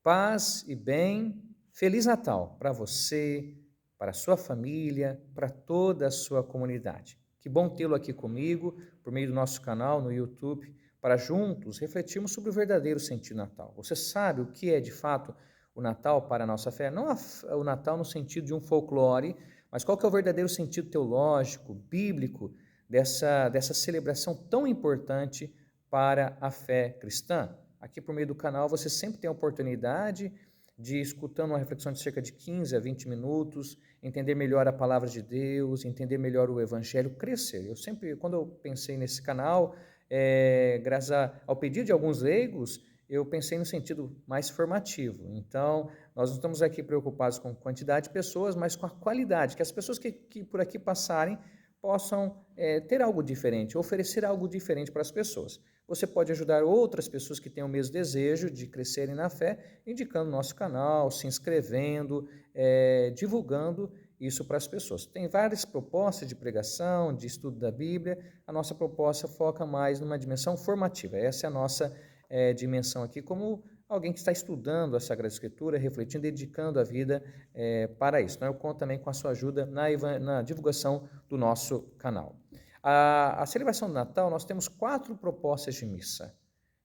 Paz e bem, Feliz Natal para você, para a sua família, para toda a sua comunidade. Que bom tê-lo aqui comigo, por meio do nosso canal no YouTube, para juntos refletirmos sobre o verdadeiro sentido do Natal. Você sabe o que é de fato o Natal para a nossa fé? Não o Natal no sentido de um folclore, mas qual que é o verdadeiro sentido teológico, bíblico, dessa celebração tão importante para a fé cristã? Aqui por meio do canal você sempre tem a oportunidade de, escutando uma reflexão de cerca de 15 a 20 minutos, entender melhor a palavra de Deus, entender melhor o Evangelho, crescer. Eu sempre, quando eu pensei nesse canal, graças ao pedido de alguns leigos, eu pensei no sentido mais formativo. Então, nós não estamos aqui preocupados com quantidade de pessoas, mas com a qualidade, que as pessoas que por aqui passarem possam ter algo diferente, oferecer algo diferente para as pessoas. Você pode ajudar outras pessoas que têm o mesmo desejo de crescerem na fé, indicando nosso canal, se inscrevendo, divulgando isso para as pessoas. Tem várias propostas de pregação, de estudo da Bíblia. A nossa proposta foca mais numa dimensão formativa. Essa é a nossa dimensão aqui, como alguém que está estudando a Sagrada Escritura, refletindo, dedicando a vida para isso. Então, eu conto também com a sua ajuda na divulgação do nosso canal. A celebração do Natal, nós temos 4 propostas de missa.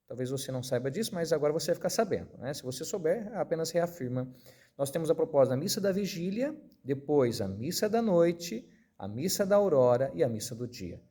Talvez você não saiba disso, mas agora você vai ficar sabendo, né? Se você souber, apenas reafirma. Nós temos a proposta da missa da vigília, depois a missa da noite, a missa da aurora e a missa do dia.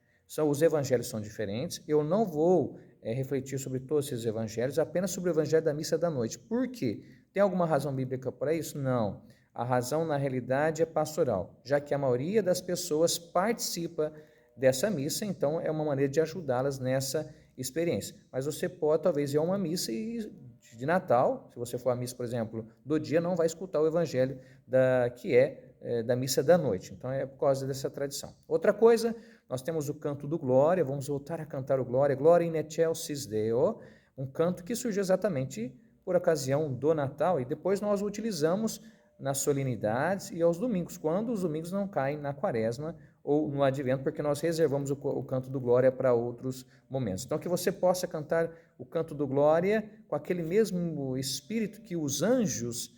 Os evangelhos são diferentes. Eu não vou refletir sobre todos esses evangelhos, apenas sobre o evangelho da missa da noite. Por quê? Tem alguma razão bíblica para isso? Não. A razão, na realidade, é pastoral, já que a maioria das pessoas participa dessa missa, então é uma maneira de ajudá-las nessa experiência. Mas você pode, talvez, ir a uma missa de Natal, se você for à missa, por exemplo, do dia, não vai escutar o evangelho da missa da noite. Então, é por causa dessa tradição. Outra coisa, nós temos o canto do Glória, vamos voltar a cantar o Glória, Gloria in excelsis Deo, um canto que surgiu exatamente por ocasião do Natal, e depois nós o utilizamos nas solenidades e aos domingos, quando os domingos não caem na quaresma ou no advento, porque nós reservamos o canto do Glória para outros momentos. Então, que você possa cantar o canto do Glória com aquele mesmo espírito que os anjos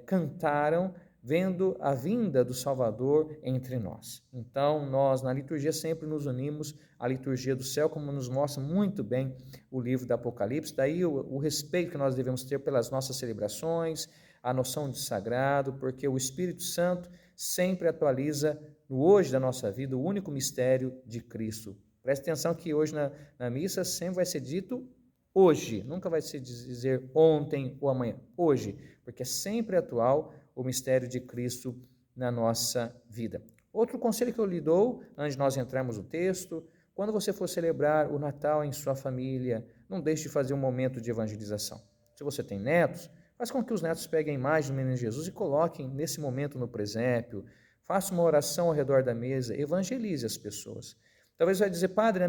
cantaram, vendo a vinda do Salvador entre nós. Então, nós na liturgia sempre nos unimos à liturgia do céu, como nos mostra muito bem o livro do Apocalipse. Daí o respeito que nós devemos ter pelas nossas celebrações, a noção de sagrado, porque o Espírito Santo sempre atualiza no hoje da nossa vida o único mistério de Cristo. Preste atenção que hoje na missa sempre vai ser dito hoje, nunca vai se dizer ontem ou amanhã, hoje, porque é sempre atual o mistério de Cristo na nossa vida. Outro conselho que eu lhe dou, antes de nós entrarmos no texto, quando você for celebrar o Natal em sua família, não deixe de fazer um momento de evangelização. Se você tem netos, faz com que os netos peguem a imagem do menino Jesus e coloquem nesse momento no presépio. Faça uma oração ao redor da mesa, evangelize as pessoas. Talvez você vai dizer, padre,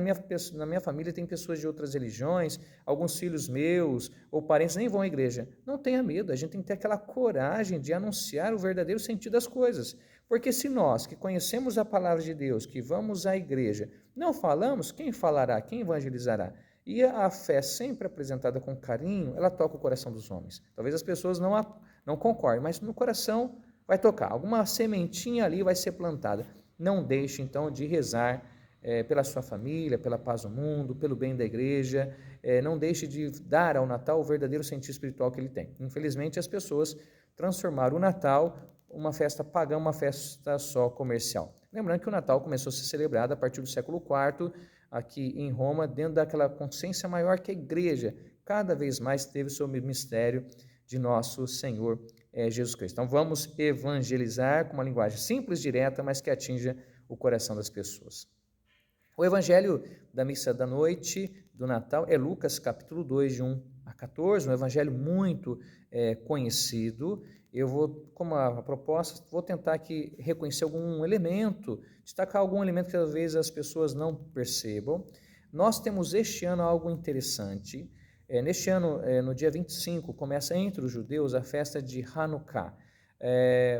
na minha família tem pessoas de outras religiões, alguns filhos meus ou parentes nem vão à igreja. Não tenha medo, a gente tem que ter aquela coragem de anunciar o verdadeiro sentido das coisas. Porque se nós, que conhecemos a palavra de Deus, que vamos à igreja, não falamos, quem falará, quem evangelizará? E a fé sempre apresentada com carinho, ela toca o coração dos homens. Talvez as pessoas não concordem, mas no coração vai tocar. Alguma sementinha ali vai ser plantada. Não deixe, então, de rezar pela sua família, pela paz do mundo, pelo bem da igreja. Não deixe de dar ao Natal o verdadeiro sentido espiritual que ele tem. Infelizmente, as pessoas transformaram o Natal uma festa pagã, uma festa só comercial. Lembrando que o Natal começou a ser celebrado a partir do século IV, aqui em Roma, dentro daquela consciência maior que a igreja cada vez mais teve sobre o mistério de nosso Senhor Jesus Cristo. Então vamos evangelizar com uma linguagem simples, direta, mas que atinja o coração das pessoas. O evangelho da missa da noite do Natal é Lucas capítulo 2, de 1 a 14, um evangelho muito conhecido. Eu vou, como a proposta, vou tentar aqui reconhecer algum elemento, destacar algum elemento que talvez as pessoas não percebam. Nós temos este ano algo interessante. Neste ano, no dia 25, começa entre os judeus a festa de Hanukkah.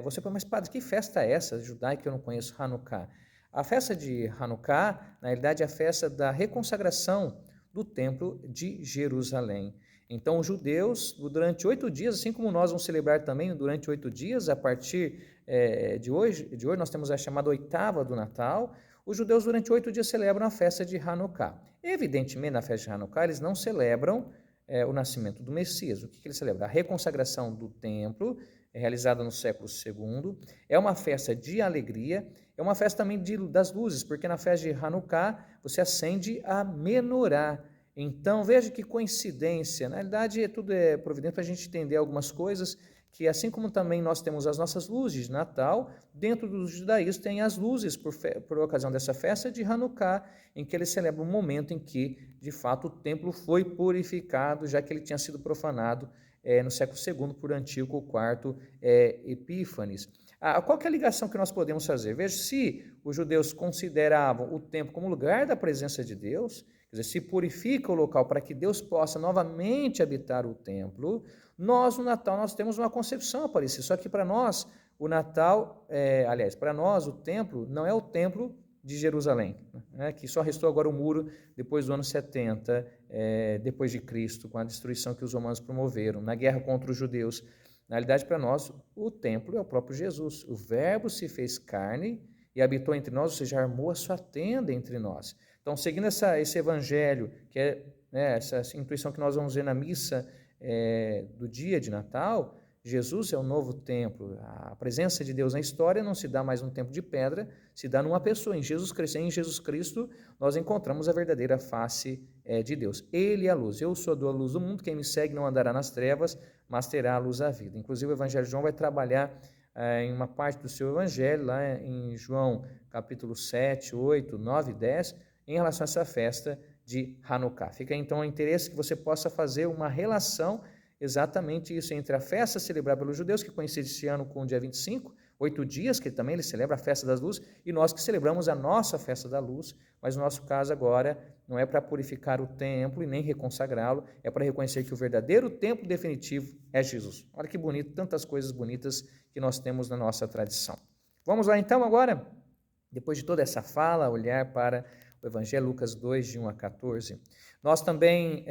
Você fala, mas padre, que festa é essa judaica que eu não conheço, Hanukkah? A festa de Hanukkah, na realidade, é a festa da reconsagração do Templo de Jerusalém. Então, os judeus, durante 8 dias, assim como nós vamos celebrar também durante 8 dias, a partir de hoje nós temos a chamada oitava do Natal, os judeus durante 8 dias celebram a festa de Hanukkah. Evidentemente, na festa de Hanukkah, eles não celebram o nascimento do Messias. O que eles celebram? A reconsagração do templo, realizada no século II. É uma festa de alegria, é uma festa também das luzes, porque na festa de Hanukkah você acende a menorá. Então, veja que coincidência. Na realidade, tudo é providente para a gente entender algumas coisas, que assim como também nós temos as nossas luzes de Natal, dentro do judaísmo tem as luzes por ocasião dessa festa de Hanukkah, em que ele celebra um momento em que, de fato, o templo foi purificado, já que ele tinha sido profanado no século II por Antíoco IV Epífanes. Qual que é a ligação que nós podemos fazer? Veja, se os judeus consideravam o templo como lugar da presença de Deus, quer dizer, se purifica o local para que Deus possa novamente habitar o templo, nós no Natal nós temos uma concepção parecida, só que para nós o Natal, para nós o templo não é o templo de Jerusalém, né, que só restou agora o muro depois do ano 70, depois de Cristo, com a destruição que os romanos promoveram, na guerra contra os judeus. Na realidade, para nós, o templo é o próprio Jesus. O Verbo se fez carne e habitou entre nós, ou seja, armou a sua tenda entre nós. Então, seguindo esse evangelho, que é essa intuição que nós vamos ver na missa do dia de Natal, Jesus é o novo templo. A presença de Deus na história não se dá mais num templo de pedra, se dá numa pessoa. Em Jesus Cristo, nós encontramos a verdadeira face de Deus. Ele é a luz. Eu sou a luz do mundo. Quem me segue não andará nas trevas, mas terá a luz da vida. Inclusive, o Evangelho de João vai trabalhar em uma parte do seu Evangelho, lá em João capítulo 7, 8, 9 e 10, em relação a essa festa de Hanukkah. Fica então o interesse que você possa fazer uma relação exatamente isso entre a festa celebrada pelos judeus, que coincide esse ano com o dia 25, 8 dias, que também ele celebra a festa das luzes, e nós que celebramos a nossa festa da luz, mas no nosso caso agora não é para purificar o templo e nem reconsagrá-lo, é para reconhecer que o verdadeiro templo definitivo é Jesus. Olha que bonito, tantas coisas bonitas que nós temos na nossa tradição. Vamos lá então agora, depois de toda essa fala, olhar para o Evangelho, Lucas 2, de 1 a 14. Nós também,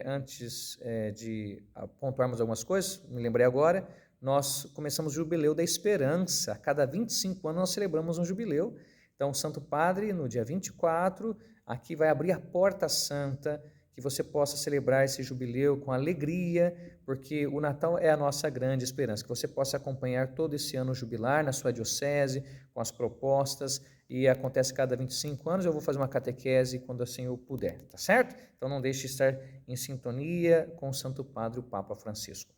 antes de pontuarmos algumas coisas, me lembrei agora, nós começamos o Jubileu da Esperança. A cada 25 anos nós celebramos um jubileu. Então, o Santo Padre, no dia 24, aqui vai abrir a Porta Santa, que você possa celebrar esse jubileu com alegria, porque o Natal é a nossa grande esperança, que você possa acompanhar todo esse ano jubilar na sua diocese, com as propostas, e acontece cada 25 anos, eu vou fazer uma catequese quando assim eu puder, tá certo? Então não deixe de estar em sintonia com o Santo Padre, o Papa Francisco.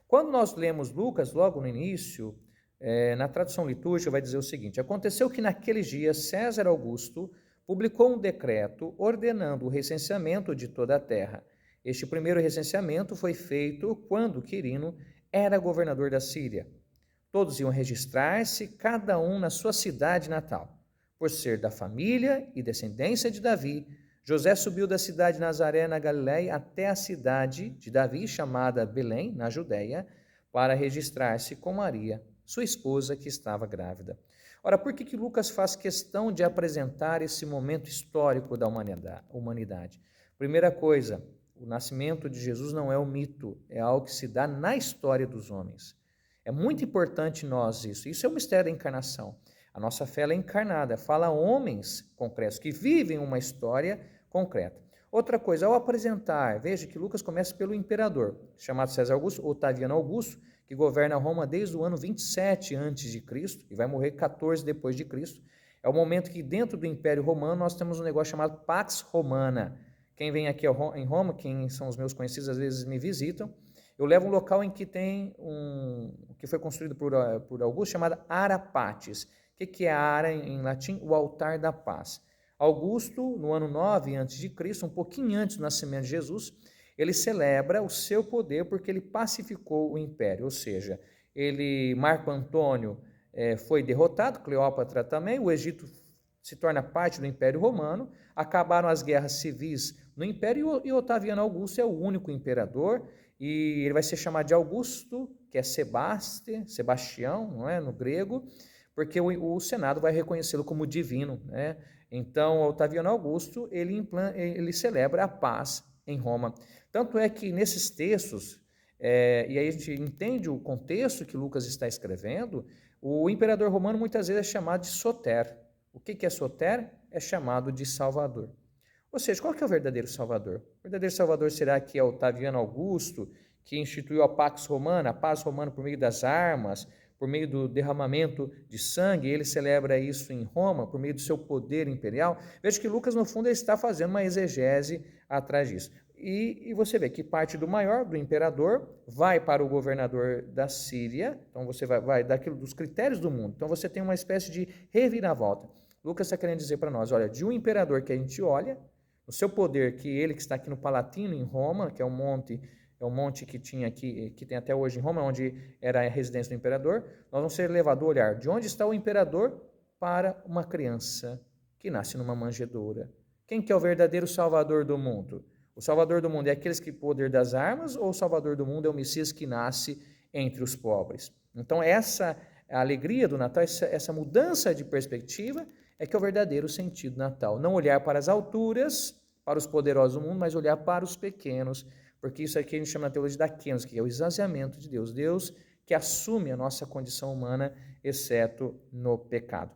Quando nós lemos Lucas, logo no início, na tradução litúrgica vai dizer o seguinte: aconteceu que naqueles dias César Augusto publicou um decreto ordenando o recenseamento de toda a terra. Este primeiro recenseamento foi feito quando Quirino era governador da Síria. Todos iam registrar-se, cada um na sua cidade natal. Por ser da família e descendência de Davi, José subiu da cidade de Nazaré, na Galiléia, até a cidade de Davi, chamada Belém, na Judéia, para registrar-se com Maria, sua esposa, que estava grávida. Ora, por que Lucas faz questão de apresentar esse momento histórico da humanidade? Primeira coisa, o nascimento de Jesus não é um mito, é algo que se dá na história dos homens. É muito importante nós isso. Isso é o mistério da encarnação. A nossa fé é encarnada, fala a homens concretos que vivem uma história concreta. Outra coisa, ao apresentar, veja que Lucas começa pelo imperador, chamado César Augusto, Otaviano Augusto, que governa Roma desde o ano 27 a.C. e vai morrer 14 depois de Cristo. É o momento que dentro do Império Romano nós temos um negócio chamado Pax Romana. Quem vem aqui em Roma, quem são os meus conhecidos, às vezes me visitam, eu levo um local em que tem que foi construído por Augusto, chamado Ara Pacis. O que é Ara em latim? O altar da paz. Augusto, no ano 9 a.C., um pouquinho antes do nascimento de Jesus, ele celebra o seu poder porque ele pacificou o império, ou seja, Marco Antônio foi derrotado, Cleópatra também, o Egito se torna parte do Império Romano, acabaram as guerras civis no Império e Otaviano Augusto é o único imperador e ele vai ser chamado de Augusto, que é Sebastião, não é, no grego, porque o Senado vai reconhecê-lo como divino, né? Então, Otaviano Augusto, ele celebra a paz em Roma. Tanto é que nesses textos, e aí a gente entende o contexto que Lucas está escrevendo, o imperador romano muitas vezes é chamado de Soter. O que é Soter? É chamado de Salvador. Ou seja, qual que é o verdadeiro Salvador? O verdadeiro Salvador será que é Otaviano Augusto, que instituiu a Pax Romana, a paz romana por meio das armas, por meio do derramamento de sangue, ele celebra isso em Roma, por meio do seu poder imperial? Veja que Lucas, no fundo, ele está fazendo uma exegese atrás disso. E você vê que parte do maior, do imperador, vai para o governador da Síria, então você vai daquilo dos critérios do mundo, então você tem uma espécie de reviravolta. Lucas está querendo dizer para nós, olha, de um imperador que a gente olha, o seu poder, que ele que está aqui no Palatino, em Roma, que é um monte que tinha aqui, que tem até hoje em Roma, onde era a residência do imperador, nós vamos ser levados a olhar de onde está o imperador para uma criança que nasce numa manjedoura. Quem que é o verdadeiro salvador do mundo? O salvador do mundo é aqueles que poder das armas, ou o salvador do mundo é o Messias que nasce entre os pobres? Então essa a alegria do Natal, essa mudança de perspectiva é que é o verdadeiro sentido do Natal. Não olhar para as alturas, para os poderosos do mundo, mas olhar para os pequenos, porque isso aqui a gente chama na teologia da kenosis, que é o esvaziamento de Deus. Deus que assume a nossa condição humana, exceto no pecado.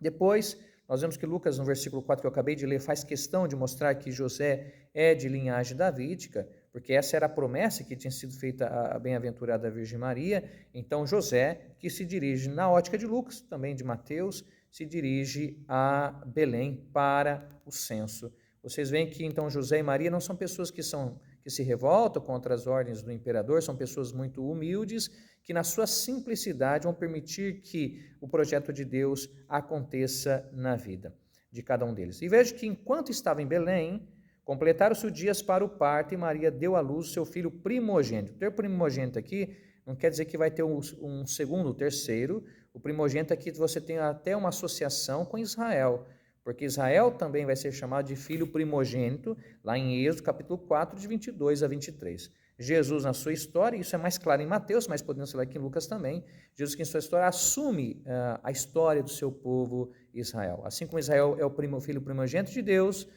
Depois, nós vemos que Lucas, no versículo 4 que eu acabei de ler, faz questão de mostrar que José é de linhagem davídica, porque essa era a promessa que tinha sido feita à bem-aventurada Virgem Maria. Então, José, que se dirige na ótica de Lucas, também de Mateus, se dirige a Belém para o censo. Vocês veem que, então, José e Maria não são pessoas que se revoltam contra as ordens do imperador, são pessoas muito humildes, que na sua simplicidade vão permitir que o projeto de Deus aconteça na vida de cada um deles. E veja que enquanto estava em Belém, completaram-se os dias para o parto e Maria deu à luz o seu filho primogênito. Ter primogênito aqui não quer dizer que vai ter um segundo, terceiro. O primogênito aqui você tem até uma associação com Israel, porque Israel também vai ser chamado de filho primogênito, lá em Êxodo capítulo 4, de 22 a 23. Jesus, na sua história, isso é mais claro em Mateus, mas podemos falar aqui em Lucas também, Jesus que em sua história assume a história do seu povo Israel. Assim como Israel é o filho primogênito de Deus,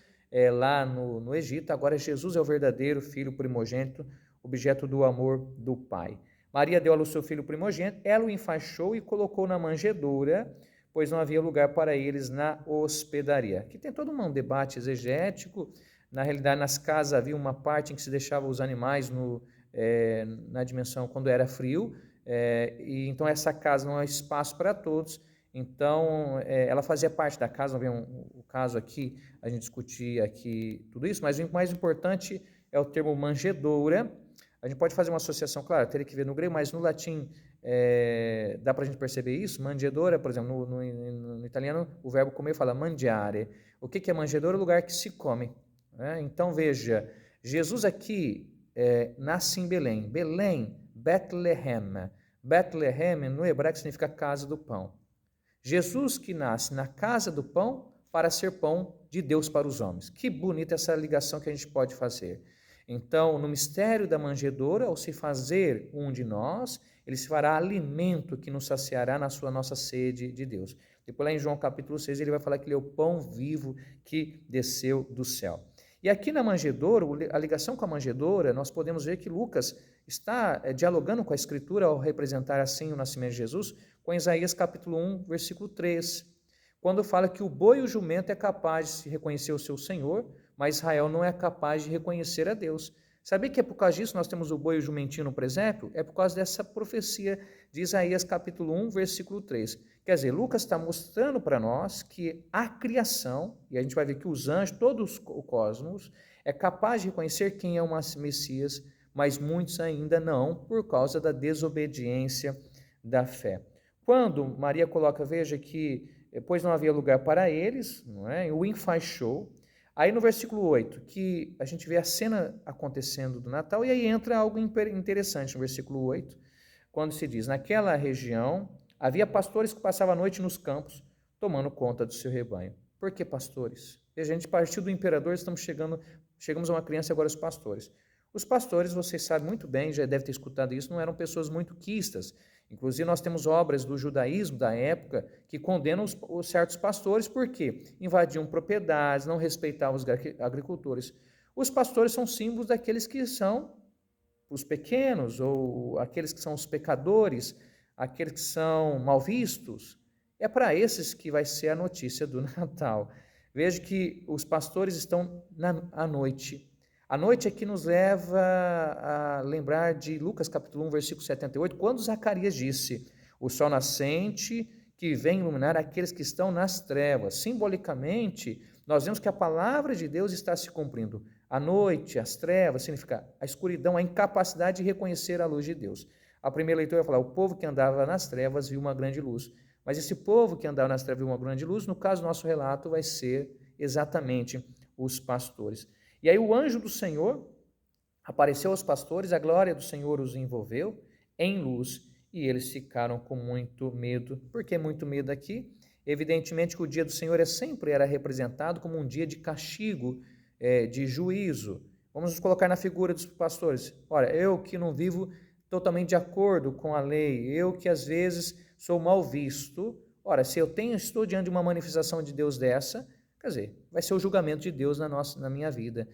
lá no Egito, agora Jesus é o verdadeiro filho primogênito, objeto do amor do Pai. Maria deu à luz seu filho primogênito, ela o enfaixou e colocou na manjedoura, pois não havia lugar para eles na hospedaria. Aqui tem todo um debate exegético. Na realidade, nas casas havia uma parte em que se deixava os animais na dimensão quando era frio, e então essa casa não é espaço para todos, então ela fazia parte da casa. Não havia o caso aqui, a gente discutir aqui tudo isso, mas o mais importante é o termo manjedoura. A gente pode fazer uma associação, claro, teria que ver no grego, mas no latim dá para a gente perceber isso. Manjedoura, por exemplo, no italiano, o verbo comer fala mangiare. O que é manjedoura? O lugar que se come. Então, veja, Jesus aqui nasce em Belém. Belém, Bethlehem. Bethlehem, no hebraico, significa casa do pão. Jesus que nasce na casa do pão para ser pão de Deus para os homens. Que bonita essa ligação que a gente pode fazer. Então, no mistério da manjedoura, ao se fazer um de nós, ele se fará alimento que nos saciará na nossa sede de Deus. Depois lá em João capítulo 6, ele vai falar que ele é o pão vivo que desceu do céu. E aqui na manjedoura, a ligação com a manjedoura, nós podemos ver que Lucas está dialogando com a Escritura ao representar assim o nascimento de Jesus, com Isaías capítulo 1, versículo 3, quando fala que o boi e o jumento é capaz de reconhecer o seu Senhor, mas Israel não é capaz de reconhecer a Deus. Sabia que é por causa disso nós temos o boi e o jumentinho no presépio? É por causa dessa profecia de Isaías capítulo 1, versículo 3. Quer dizer, Lucas está mostrando para nós que a criação, e a gente vai ver que os anjos, todo o cosmos, é capaz de reconhecer quem é o Messias, mas muitos ainda não, por causa da desobediência da fé. Quando Maria coloca, veja que, pois não havia lugar para eles, não é? O enfaixou. Aí no versículo 8, que a gente vê a cena acontecendo do Natal, e aí entra algo interessante no versículo 8, quando se diz, naquela região havia pastores que passavam a noite nos campos, tomando conta do seu rebanho. Por que pastores? E a gente partiu do imperador, chegamos a uma criança e agora os pastores. Os pastores, vocês sabem muito bem, já deve ter escutado isso, não eram pessoas muito quistas. Inclusive, nós temos obras do judaísmo da época que condenam os certos pastores porque invadiam propriedades, não respeitavam os agricultores. Os pastores são símbolos daqueles que são os pequenos, ou aqueles que são os pecadores, aqueles que são mal vistos. É para esses que vai ser a notícia do Natal. Veja que os pastores estão à noite. A noite é que nos leva a lembrar de Lucas capítulo 1, versículo 78, quando Zacarias disse: o sol nascente que vem iluminar aqueles que estão nas trevas. Simbolicamente, nós vemos que a palavra de Deus está se cumprindo. A noite, as trevas, significa a escuridão, a incapacidade de reconhecer a luz de Deus. A primeira leitura vai falar: o povo que andava nas trevas viu uma grande luz. Mas esse povo que andava nas trevas viu uma grande luz, no caso do nosso relato, vai ser exatamente os pastores. E aí o anjo do Senhor apareceu aos pastores, a glória do Senhor os envolveu em luz, e eles ficaram com muito medo. Por que muito medo aqui? Evidentemente que o dia do Senhor sempre era representado como um dia de castigo, de juízo. Vamos nos colocar na figura dos pastores. Olha, eu que não vivo totalmente de acordo com a lei, eu que às vezes sou mal visto, ora, se eu estou diante de uma manifestação de Deus dessa, quer dizer, vai ser o julgamento de Deus na minha vida.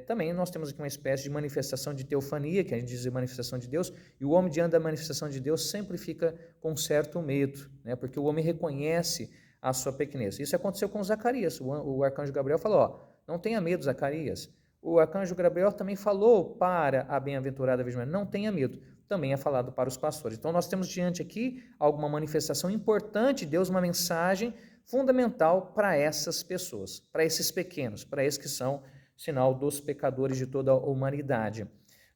Também nós temos aqui uma espécie de manifestação de teofania, que a gente diz manifestação de Deus, e o homem diante da manifestação de Deus sempre fica com certo medo, né? Porque o homem reconhece a sua pequenez. Isso aconteceu com Zacarias. O arcanjo Gabriel falou: ó, não tenha medo, Zacarias. O arcanjo Gabriel também falou para a bem-aventurada Virgem Maria: não tenha medo. Também é falado para os pastores. Então nós temos diante aqui alguma manifestação importante de Deus, uma mensagem fundamental para essas pessoas, para esses pequenos, para esses que são sinal dos pecadores de toda a humanidade.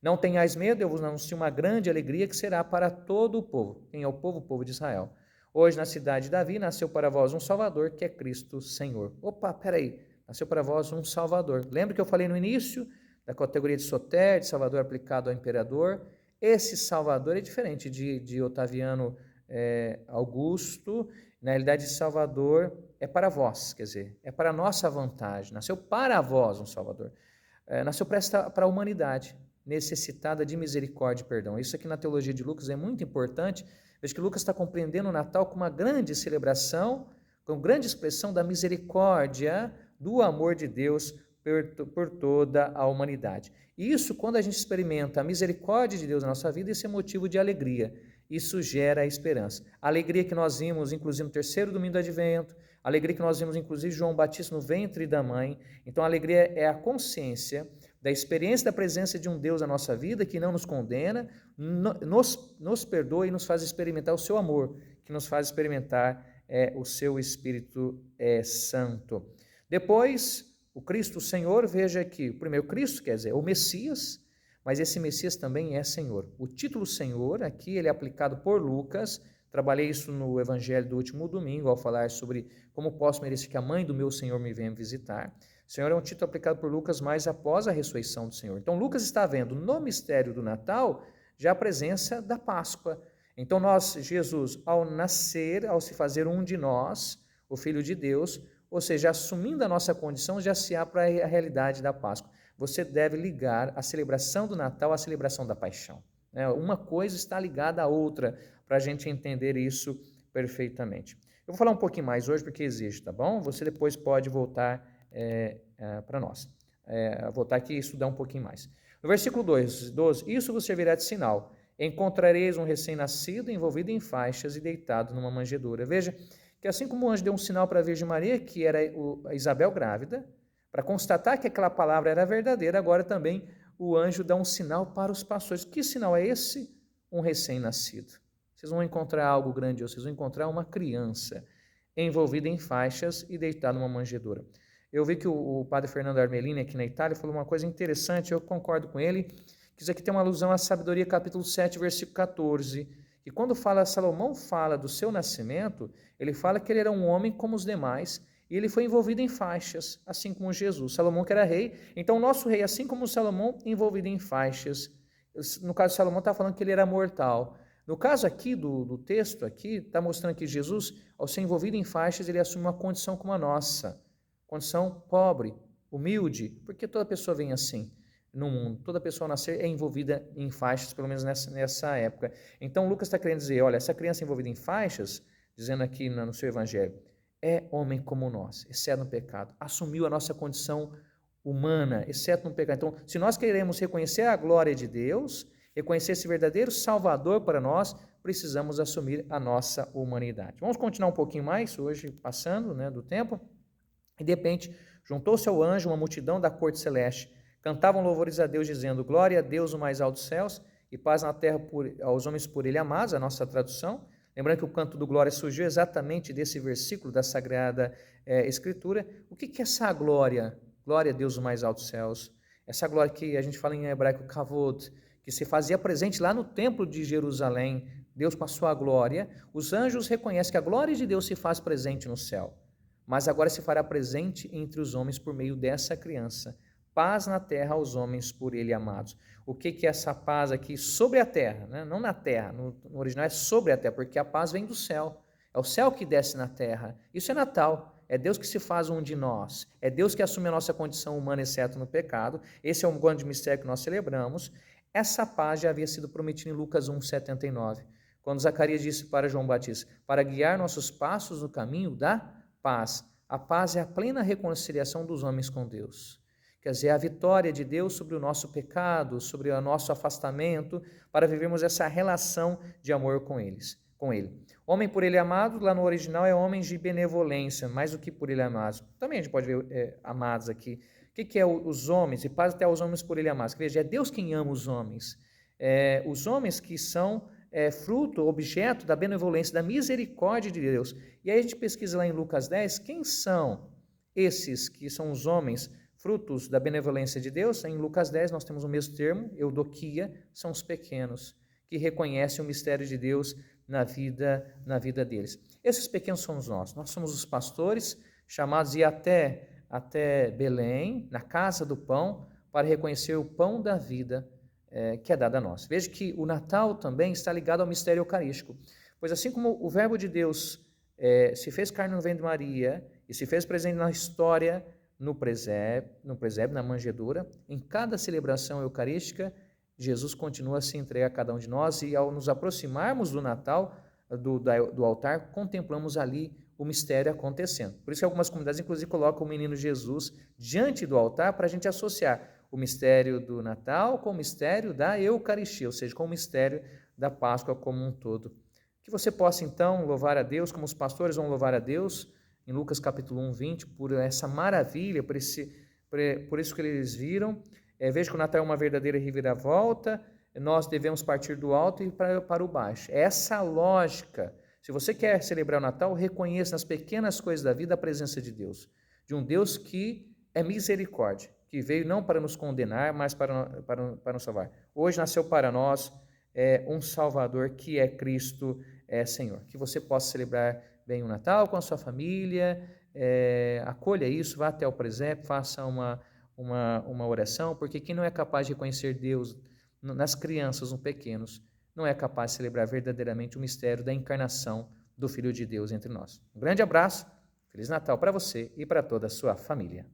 Não tenhais medo, eu vos anuncio uma grande alegria que será para todo o povo. Quem é o povo? O povo de Israel. Hoje na cidade de Davi nasceu para vós um Salvador, que é Cristo Senhor. Opa, peraí, nasceu para vós um Salvador. Lembra que eu falei no início da categoria de Soter, de Salvador aplicado ao imperador? Esse Salvador é diferente de Otaviano Augusto. Na realidade, Salvador é para vós, quer dizer, é para a nossa vantagem. Nasceu para vós um Salvador. Nasceu para a humanidade, necessitada de misericórdia e perdão. Isso aqui na teologia de Lucas é muito importante. Veja que Lucas está compreendendo o Natal como uma grande celebração, com grande expressão da misericórdia, do amor de Deus por toda a humanidade. E isso, quando a gente experimenta a misericórdia de Deus na nossa vida, isso é motivo de alegria. Isso gera esperança. A alegria que nós vimos, inclusive, no terceiro domingo do Advento, a alegria que nós vimos, inclusive, João Batista no ventre da mãe. Então, a alegria é a consciência da experiência da presença de um Deus na nossa vida que não nos condena, nos perdoa e nos faz experimentar o seu amor, que nos faz experimentar o seu Espírito Santo. Depois, o Cristo o Senhor, veja aqui, o primeiro Cristo, quer dizer, o Messias, mas esse Messias também é Senhor. O título Senhor, aqui, ele é aplicado por Lucas. Trabalhei isso no Evangelho do último domingo, ao falar sobre como posso merecer que a mãe do meu Senhor me venha visitar. Senhor é um título aplicado por Lucas mais após a ressurreição do Senhor. Então, Lucas está vendo no mistério do Natal já a presença da Páscoa. Então, Jesus, ao nascer, ao se fazer um de nós, o Filho de Deus, ou seja, assumindo a nossa condição, já se abre para a realidade da Páscoa. Você deve ligar a celebração do Natal à celebração da paixão. Uma coisa está ligada à outra, para a gente entender isso perfeitamente. Eu vou falar um pouquinho mais hoje, porque exige, tá bom? Você depois pode voltar para nós. Voltar aqui e estudar um pouquinho mais. No versículo 12, isso vos servirá de sinal. Encontrareis um recém-nascido envolvido em faixas e deitado numa manjedoura. Veja que assim como o anjo deu um sinal para a Virgem Maria, que era a Isabel grávida, para constatar que aquela palavra era verdadeira, agora também o anjo dá um sinal para os pastores. Que sinal é esse? Um recém-nascido. Vocês vão encontrar algo grandioso, vocês vão encontrar uma criança envolvida em faixas e deitada numa manjedoura. Eu vi que o padre Fernando Armelini, aqui na Itália, falou uma coisa interessante, eu concordo com ele, que isso aqui tem uma alusão à Sabedoria, capítulo 7, versículo 14, que quando Salomão fala do seu nascimento, ele fala que ele era um homem como os demais, e ele foi envolvido em faixas, assim como Jesus. Salomão que era rei, então o nosso rei, assim como Salomão, envolvido em faixas. No caso de Salomão, está falando que ele era mortal. No caso aqui do texto, aqui está mostrando que Jesus, ao ser envolvido em faixas, ele assume uma condição como a nossa, condição pobre, humilde, porque toda pessoa vem assim no mundo, toda pessoa ao nascer é envolvida em faixas, pelo menos nessa época. Então Lucas está querendo dizer, olha, essa criança envolvida em faixas, dizendo aqui no seu evangelho, é homem como nós, exceto no pecado, assumiu a nossa condição humana, exceto no pecado. Então, se nós queremos reconhecer a glória de Deus, reconhecer esse verdadeiro Salvador para nós, precisamos assumir a nossa humanidade. Vamos continuar um pouquinho mais, hoje passando, né, do tempo. E de repente, juntou-se ao anjo uma multidão da corte celeste. Cantavam louvores a Deus, dizendo: Glória a Deus no mais altos céus e paz na terra aos homens por ele amados, a nossa tradução. Lembrando que o canto do glória surgiu exatamente desse versículo da Sagrada Escritura. O que é essa glória? Glória a Deus no mais altos céus. Essa glória que a gente fala em hebraico kavod, que se fazia presente lá no templo de Jerusalém, Deus com a sua glória. Os anjos reconhecem que a glória de Deus se faz presente no céu, mas agora se fará presente entre os homens por meio dessa criança. Paz na terra aos homens por ele amados. O que é essa paz aqui? Sobre a terra, né? Não na terra, no original é sobre a terra, porque a paz vem do céu. É o céu que desce na terra. Isso é Natal. É Deus que se faz um de nós. É Deus que assume a nossa condição humana, exceto no pecado. Esse é um grande mistério que nós celebramos. Essa paz já havia sido prometida em Lucas 1,79, quando Zacarias disse para João Batista: para guiar nossos passos no caminho da paz. A paz é a plena reconciliação dos homens com Deus. Quer dizer, a vitória de Deus sobre o nosso pecado, sobre o nosso afastamento, para vivermos essa relação de amor com Ele. Homem por ele amado, lá no original é homens de benevolência, mais do que por ele amados. Também a gente pode ver amados aqui. O que é os homens? E paz até aos homens por ele amados. Veja, é Deus quem ama os homens. Os homens que são fruto, objeto da benevolência, da misericórdia de Deus. E aí a gente pesquisa lá em Lucas 10, quem são esses que são os homens frutos da benevolência de Deus? Em Lucas 10 nós temos o mesmo termo, eudoquia, são os pequenos, que reconhecem o mistério de Deus na vida deles. Esses pequenos somos nós somos os pastores, chamados a ir até Belém, na casa do pão, para reconhecer o pão da vida que é dado a nós. Veja que o Natal também está ligado ao mistério eucarístico, pois assim como o Verbo de Deus se fez carne no ventre de Maria e se fez presente na história, no presépio, na manjedoura, em cada celebração eucarística, Jesus continua a se entregar a cada um de nós, e ao nos aproximarmos do Natal, do altar, contemplamos ali o mistério acontecendo. Por isso que algumas comunidades, inclusive, colocam o menino Jesus diante do altar para a gente associar o mistério do Natal com o mistério da Eucaristia, ou seja, com o mistério da Páscoa como um todo. Que você possa, então, louvar a Deus, como os pastores vão louvar a Deus, em Lucas capítulo 1, 20, por essa maravilha, por isso que eles viram. Veja que o Natal é uma verdadeira reviravolta, nós devemos partir do alto e ir para o baixo. É essa lógica. Se você quer celebrar o Natal, reconheça nas pequenas coisas da vida a presença de Deus, de um Deus que é misericórdia, que veio não para nos condenar, mas para nos salvar. Hoje nasceu para nós um Salvador, que é Cristo Senhor. Que você possa celebrar bem o Natal com a sua família, acolha isso, vá até o presépio, faça uma oração, porque quem não é capaz de reconhecer Deus nas crianças, nos pequenos, não é capaz de celebrar verdadeiramente o mistério da encarnação do Filho de Deus entre nós. Um grande abraço, Feliz Natal para você e para toda a sua família.